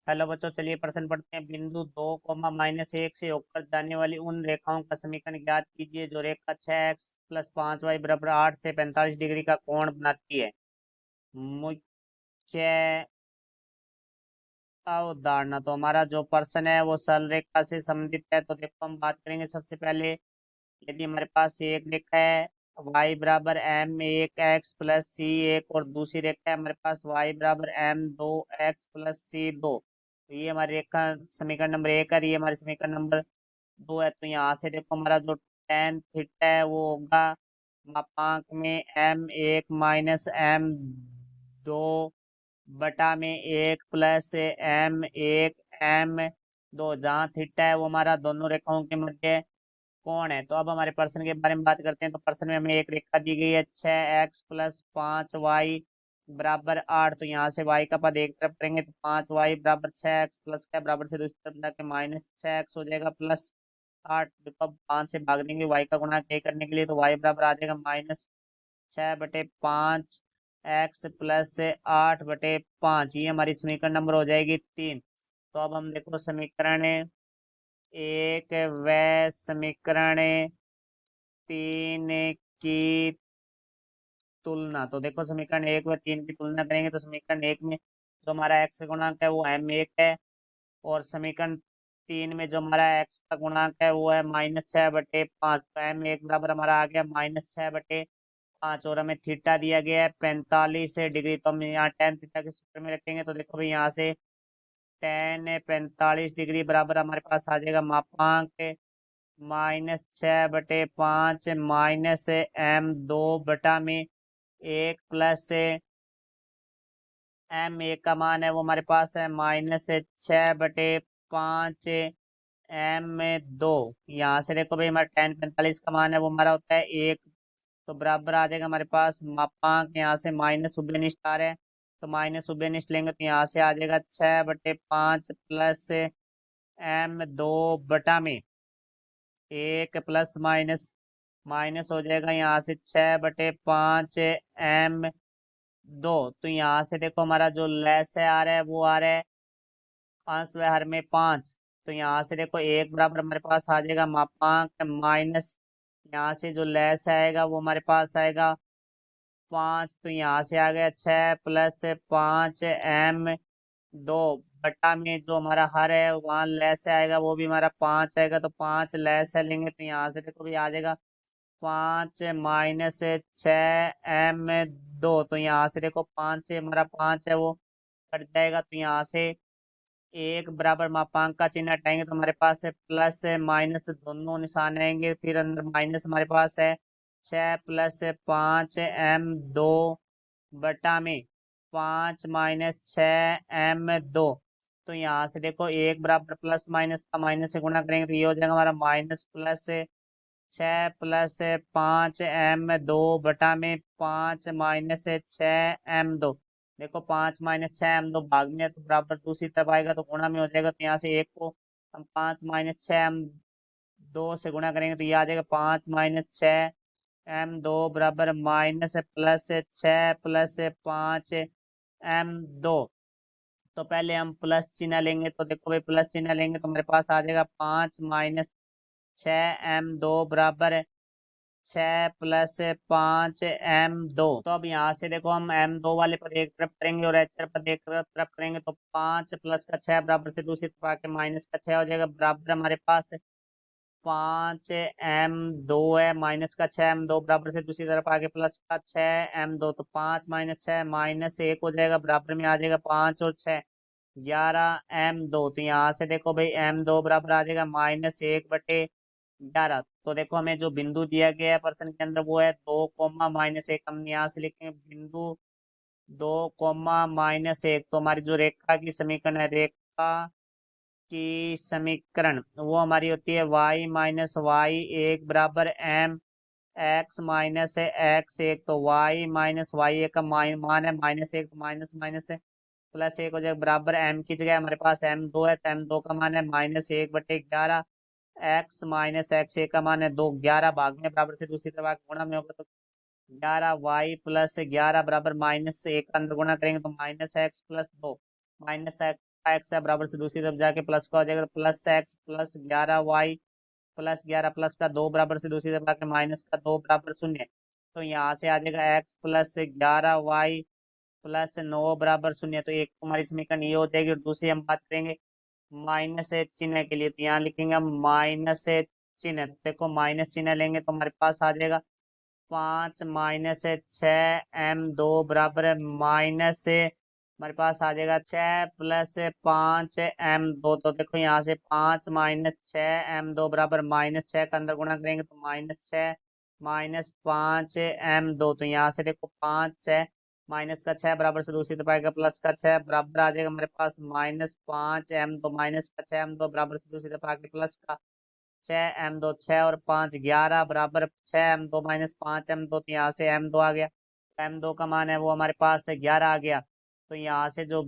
Hello बच्चों, चलिए प्रश्न पढ़ते हैं। बिंदु 2, -1 से होकर जाने वाली उन रेखाओं का समीकरण ज्ञात कीजिए जो रेखा 6x + 5y बराबर 8 से 45 डिग्री का कोण बनाती है। मुख्य अवधारणा, तो हमारा जो प्रश्न है वो सरल रेखा से संबंधित है। तो देखो हम बात करेंगे सबसे पहले। यदि हमारे पास एक रेखा है y बराबर m1x + c1 और दूसरी रेखा है हमारे पास y बराबर m2x + c2, तो ये हमारी रेखा समीकरण नंबर 1 है, ये हमारी समीकरण नंबर 2 है। तो यहाँ से देखो हमारा जो tan थीटा है वो होगा मापांक में m1 - m2 बटा में 1 + m1 m2, जहाँ थीटा है वो हमारा दोनों रेखाओं के मध्य कौन है। तो अब हमारे प्रश्न के बारे में बात करते हैं। तो प्रश्न में हमें एक रेखा दी गई है 6x + 5y बराबर 8। तो यहाँ से y का पद एक तरफ करेंगे तो 5y बराबर 6x प्लस का बराबर से दूसरी तरफ जाके -6x हो जाएगा प्लस 8। देखो अब 5 से भाग देंगे y का गुणा k करने के लिए, तो y बराबर आ जाएगा -6/5x + 8/5। ये हमारी समीकरण नंबर हो जाएगी 3। तो अब हम देखो समीकरण एक व समीकरण 3 की तुलना। तो देखो समीकरण 1 व 3 की तुलना करेंगे तो समीकरण 1 में जो हमारा x का गुणांक है वो m1 है, और समीकरण 3 में जो हमारा x का गुणांक है वो है -6/5। तो m1 बराबर हमारा आ गया -6/5, और हमें थीटा दिया गया है 45 डिग्री। तो हम यहाँ tan थीटा के सूत्र में रखेंगे तो देखो भाई यहाँ से tan 45 डिग्री बराबर हमारे पास आ जाएगा मापांक -6/5 -m2 बटा में 1 + m1 का मान है वो हमारे पास है -6/5 m2। यहाँ से देखो भाई हमारा tan 45 का मान है वो हमारा होता है 1। तो बराबर आ जाएगा हमारे पास मापांक, यहाँ से माइनस उभयनिष्ठ आ रहा है तो माइनस उभयनिष्ठ लेंगे तो यहाँ से आ जाएगा 6/5 प्लस m2 बटा में 1 प्लस माइनस माइनस हो जाएगा यहाँ से 6/5 m2। तो यहाँ से देखो हमारा जो लेस है आ रहा है वो आ रहा है अंश व हर में 5। तो यहाँ से देखो 1 बराबर हमारे पास आ जाएगा मापांक माइनस, यहाँ से जो लेस आएगा वो हमारे पास आएगा 5। तो यहाँ से आ गया 6 + 5 m2 बटा में जो हमारा हर है वहाँ लेस आएगा वो भी हमारा 5 आएगा, तो 5 लेस है लेंगे तो यहाँ से देखो भी आ जाएगा 5 - 6 m2। तो यहाँ से देखो 5 से हमारा 5 है वो कट जाएगा, तो यहाँ से एक बराबर मापांक का चिन्ह हटाएंगे तो हमारे पास है प्लस माइनस दोनों निशान आएंगे, फिर अंदर माइनस हमारे पास है 6 + 5 m2 बटा में 5 - 6 m2। तो यहाँ से देखो एक बराबर प्लस माइनस का माइनस से गुणा करेंगे तो ये हो जाएगा हमारा माइनस प्लस 6 + 5 m2 बटा में 5 - 6 m2। देखो 5 - 6 m2 भाग में है तो बराबर दूसरी तरफ आएगा तो गुणा में हो जाएगा, तो यहाँ से एक को हम 5 - 6 m2 से गुणा करेंगे तो ये आ जाएगा 5 - 6 m2 बराबर माइनस प्लस 6 + 5 m2। तो पहले हम प्लस चिन्ह लेंगे तो देखो भाई प्लस चिन्ह लेंगे तो हमारे पास आ जाएगा 5 - 6 m2 बराबर 6 + 5 m2। तो अब यहाँ से देखो हम m2 वाले पद एक तरफ करेंगे और h पद एक तरफ करेंगे तो 5 प्लस का 6 बराबर से दूसरी तरफ आके माइनस का 6 हो जाएगा, बराबर हमारे पास 5 m2 है, माइनस का 6 m2 बराबर से दूसरी तरफ आके प्लस का 6 m2, तो 5 - 6 -1 हो जाएगा, बराबर में आ जाएगा 5 और 6 11 m2। तो यहाँ से देखो भाई m2 बराबर आ जाएगा -1/11। तो देखो हमें जो बिंदु दिया गया है प्रश्न के अंदर वो है 2, -1। हम यहाँ से लिखेंगे बिंदु 2, -1। तो हमारी जो रेखा की समीकरण है, रेखा की समीकरण वो हमारी होती है y - y1 बराबर m(x - x1)। तो y - y1 का मान है -1, तो माइनस माइनस +1 हो जाएगा, बराबर m की जगह हमारे पास m2 है तो m2 का मान है -1/11। x - x1 का मान है 2, 11 भाग में बराबर से दूसरी तरफ गुणा में होगा तो 11y + 11 बराबर -1 अंदर गुणा करेंगे तो -x + 2 -x एक्स है बराबर से दूसरी तरफ जाके प्लस का हो जाएगा, तो plus X plus 11 Y plus 11 plus का 2 बराबर से दूसरी तरफ आके माइनस का 2 बराबर शून्य। तो यहाँ से आ जाएगा एक्स प्लस 11 वाई प्लस 9 बराबर शून्य। तो एक हमारी समीकरण ये हो जाएगी। और दूसरी हम बात करेंगे माइनस चिन्ह के लिए, तो यहाँ लिखेंगे माइनस चिन्ह। देखो माइनस चिन्ह लेंगे तो हमारे पास आ जाएगा 5 - 6 m2 बराबर है माइनस से हमारे पास आ जाएगा 6 + 5 m2। तो देखो यहाँ से 5 - 6 m2 बराबर -6 का अंदर गुणा करेंगे तो -6 -5 m2। तो यहाँ से देखो 5 6 माइनस का 6 बराबर से दूसरी तरफ आएगा प्लस का 6 बराबर आ जाएगा हमारे पास -5 m2 माइनस का 6 m2 बराबर से दूसरी तरफ आगे प्लस का 6 m2 6 और 5 11 बराबर 6 m2 -5 m2। तो यहाँ से m2 आ गया, m2 का मान है वो हमारे पास 11 आ गया। तो यहाँ से जो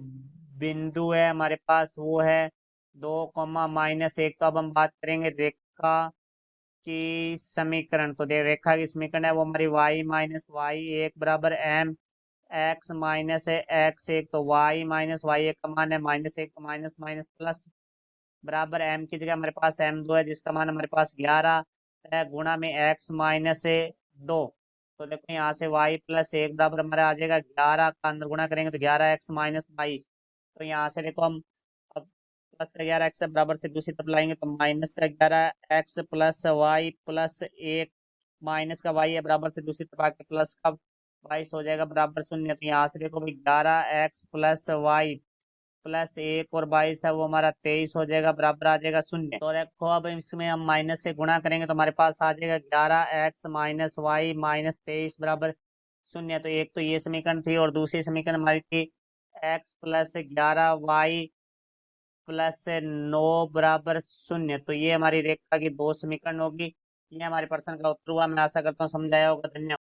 बिंदु है हमारे पास वो है 2, -1। तो अब हम बात करेंगे रेखा की समीकरण। तो दे रेखा की समीकरण है वो हमारी y-y1 बराबर m x-x1। तो y-y1 का मान है -1, तो माइनस माइनस प्लस बराबर m की जगह हमारे पास m2 है जिसका मान हमारे पास 11 है गुणा में x-2। तो देखो यहाँ से y+1 बराबर हमारा आ जाएगा 11 का अंदर गुणा करेंगे तो 11x-22। तो यहाँ से देखो हम अब प्लस का 11x बराबर से दूसरी तरफ लाएंगे तो माइनस का 11x plus y plus 1 minus का y है बराबर से दूसरी तरफ आके प्लस का 22 हो जाएगा बराबर शून्य। तो यहाँ से देखो भाई 11x प्लस वाई प्लस 1 और 22 है वो हमारा 23 हो जाएगा बराबर आ जाएगा शून्य। तो देखो अब इसमें हम माइनस से गुणा करेंगे तो हमारे पास आ जाएगा 11x-y -23 बराबर शून्य। तो एक तो ये समीकरण थी और दूसरी समीकरण हमारी थी x+11y+9 बराबर शून्य। तो ये हमारी रेखा की दो समीकरण होगी। ये हमारे प्रश्न का उत्तर हुआ। मैं आशा करता हूँ समझाया होगा। धन्यवाद।